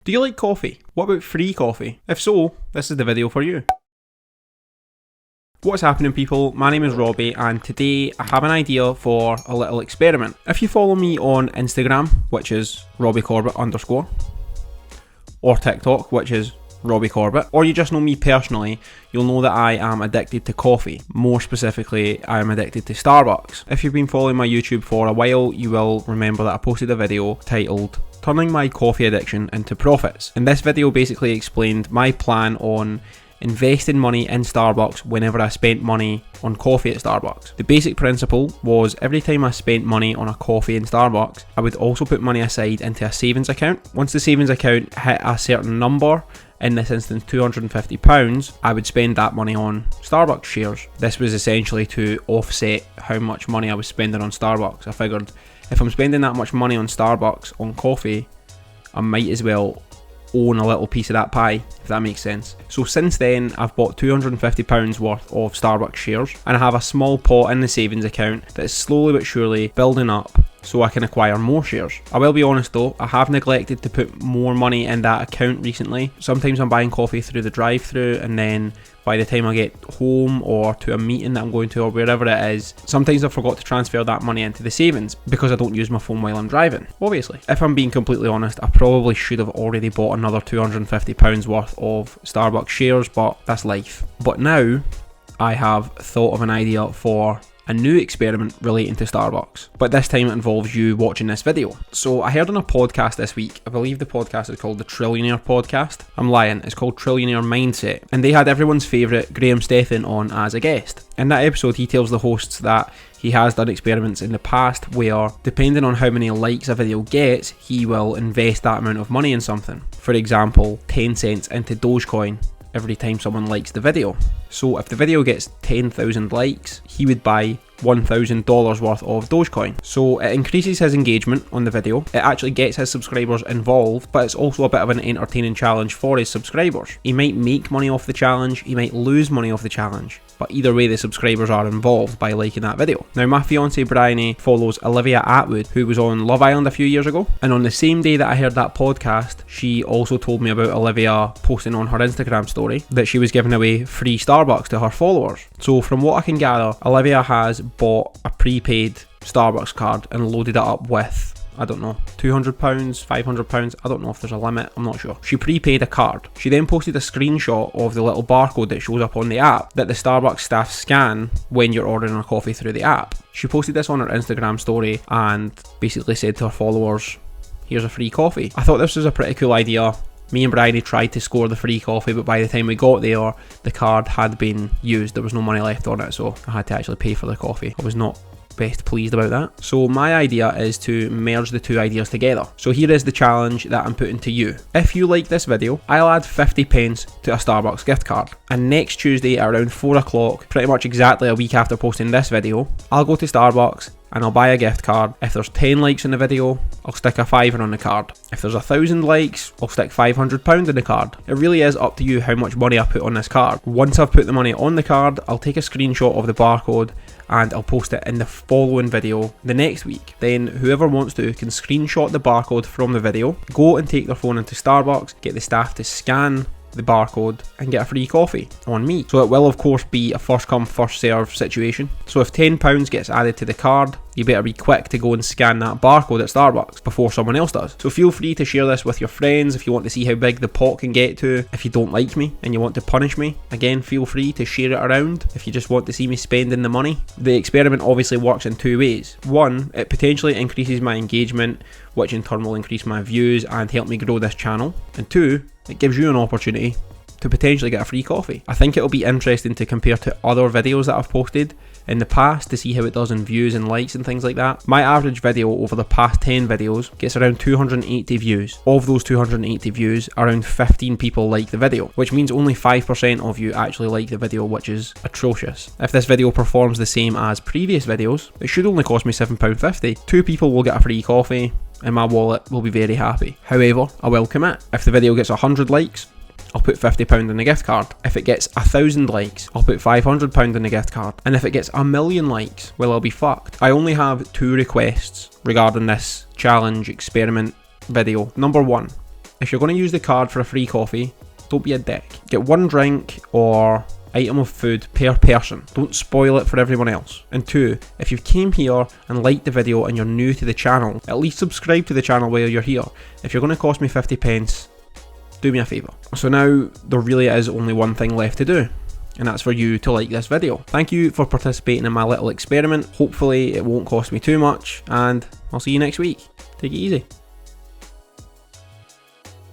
Do you like coffee? What about free coffee? If so, this is the video for you. What's happening, people? My name is Robbie, and today I have an idea for a little experiment. If you follow me on Instagram, which is Robbie Corbett _, or TikTok, which is Robbie Corbett, or you just know me personally, you'll know that I am addicted to coffee. More specifically, I am addicted to Starbucks. If you've been following my YouTube for a while, you will remember that I posted a video titled Turning My Coffee Addiction into Profits. And this video basically explained my plan on investing money in Starbucks whenever I spent money on coffee at Starbucks. The basic principle was every time I spent money on a coffee in Starbucks, I would also put money aside into a savings account. Once the savings account hit a certain number, in this instance £250, I would spend that money on Starbucks shares. This was essentially to offset how much money I was spending on Starbucks. I figured if I'm spending that much money on Starbucks on coffee, I might as well own a little piece of that pie, if that makes sense. So since then, I've bought £250 worth of Starbucks shares, and I have a small pot in the savings account that is slowly but surely building up so I can acquire more shares. I will be honest though, I have neglected to put more money in that account recently. Sometimes I'm buying coffee through the drive-thru, and then by the time I get home or to a meeting that I'm going to or wherever it is, sometimes I forgot to transfer that money into the savings because I don't use my phone while I'm driving. Obviously, if I'm being completely honest, I probably should have already bought another £250 worth of Starbucks shares, but that's life. But now I have thought of an idea for a new experiment relating to Starbucks, but this time it involves you watching this video. So I heard on a podcast this week, I believe the podcast is called the Trillionaire Podcast. I'm lying, it's called Trillionaire Mindset, and they had everyone's favourite Graham Stephan on as a guest. In that episode, he tells the hosts that he has done experiments in the past where, depending on how many likes a video gets, he will invest that amount of money in something. For example, 10 cents into Dogecoin every time someone likes the video. So if the video gets 10,000 likes, he would buy $1,000 worth of Dogecoin. So it increases his engagement on the video, it actually gets his subscribers involved, but it's also a bit of an entertaining challenge for his subscribers. He might make money off the challenge, he might lose money off the challenge, but either way the subscribers are involved by liking that video. Now my fiance Bryony follows Olivia Atwood, who was on Love Island a few years ago, and on the same day that I heard that podcast, she also told me about Olivia posting on her Instagram story that she was giving away free Starbucks to her followers. So from what I can gather, Olivia has bought a prepaid Starbucks card and loaded it up with, I don't know, £200, £500, I don't know if there's a limit, I'm not sure. She prepaid a card. She then posted a screenshot of the little barcode that shows up on the app that the Starbucks staff scan when you're ordering a coffee through the app. She posted this on her Instagram story and basically said to her followers, here's a free coffee. I thought this was a pretty cool idea. Me and Bryony tried to score the free coffee, but by the time we got there, the card had been used. There was no money left on it, so I had to actually pay for the coffee. I was not best pleased about that. So my idea is to merge the two ideas together. So here is the challenge that I'm putting to you. If you like this video, I'll add 50 pence to a Starbucks gift card. And next Tuesday at around 4 o'clock, pretty much exactly a week after posting this video, I'll go to Starbucks and I'll buy a gift card. If there's 10 likes in the video, I'll stick a £5 on the card. If there's 1,000 likes, I'll stick £500 in the card. It really is up to you how much money I put on this card. Once I've put the money on the card, I'll take a screenshot of the barcode and I'll post it in the following video the next week. Then whoever wants to can screenshot the barcode from the video, go and take their phone into Starbucks, get the staff to scan the barcode and get a free coffee on me. So it will of course be a first come first serve situation. So if £10 gets added to the card, you better be quick to go and scan that barcode at Starbucks before someone else does. So feel free to share this with your friends if you want to see how big the pot can get to. If you don't like me and you want to punish me, again feel free to share it around if you just want to see me spending the money. The experiment obviously works in two ways. One, it potentially increases my engagement, which in turn will increase my views and help me grow this channel. And two, it gives you an opportunity to potentially get a free coffee. I think it'll be interesting to compare to other videos that I've posted in the past to see how it does in views and likes and things like that. My average video over the past 10 videos gets around 280 views. Of those 280 views, around 15 people like the video, which means only 5% of you actually like the video, which is atrocious. If this video performs the same as previous videos, it should only cost me £7.50. 2 people will get a free coffee and my wallet will be very happy. However, I will commit. If the video gets 100 likes, I'll put £50 in the gift card. If it gets 1,000 likes, I'll put £500 in the gift card. And if it gets 1,000,000 likes, well, I'll be fucked. I only have 2 requests regarding this challenge experiment video. Number 1, if you're going to use the card for a free coffee, don't be a dick. Get one drink or item of food per person. Don't spoil it for everyone else. And 2, if you came here and liked the video and you're new to the channel, at least subscribe to the channel while you're here. If you're going to cost me 50 pence, do me a favour. So now there really is only one thing left to do, and that's for you to like this video. Thank you for participating in my little experiment. Hopefully it won't cost me too much, and I'll see you next week. Take it easy.